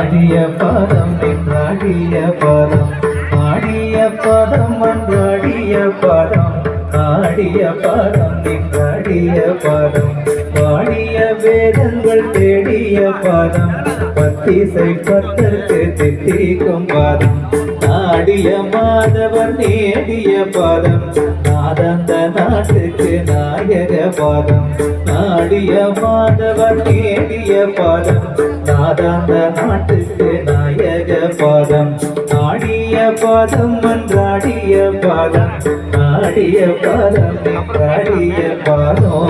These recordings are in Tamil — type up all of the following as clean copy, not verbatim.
ஆடிய பதம் நின்றாடிய பதம் ஆடிய பதம் அன்றாடிய பதம் ஆடிய பதம் நின்றாடிய பதம் வாடிய வேதங்கள் தேடிய பதம் பத்திசை பத்தற்கு தித்திக்கும் பதம் நாடிய மாதவர் நேடிய பதம் நாதந்த நாட்டுக்கு நாயக பதம் நாடிய மாதவர் நேடிய பதம் நாதந்த நாட்டுக்கு நாயக பதம் ஆடிய பதம் அன்றாடிய பதம் ஆடிய பதம் நின்றாடிய பதம்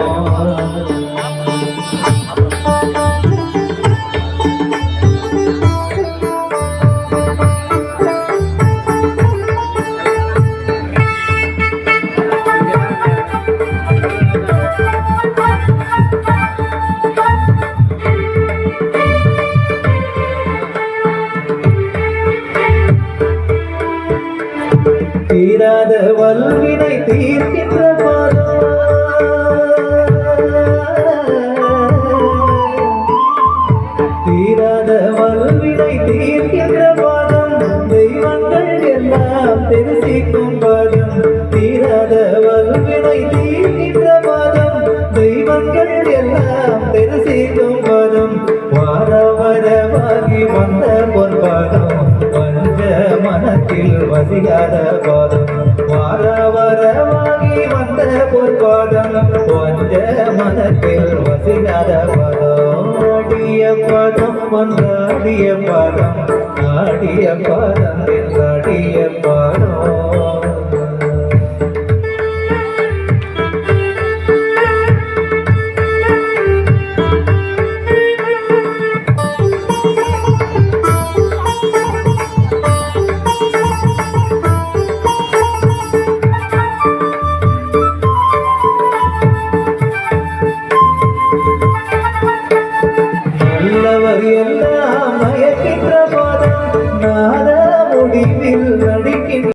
தீராத வல்வினை தீர்க்கின்ற பாதம் தீராத வல்வினை தீர்க்கின்ற பாதம் தெய்வங்கள் எல்லாம் தெரிசிக்கும் பாதம் தீராத வல்வினை தீர்க்கின்ற பாதம் தெய்வங்கள் எல்லாம் தெரிசிக்கும் பாதம் வார வரவாகி வந்த பொற்பாதம் மனத்தில் வசியாத பாதம் வார வரவாகி வந்த பொற்பாதம் கொஞ்ச மனத்தில் வசியாத பாதம் ஆடிய பாதம் வந்தாடிய பாதம் ஆடிய பாதம் என்றாடிய பாதம் எல்லாம் மயக்கின்ற பாதம் நாத முடிவில் நடிக்கின்ற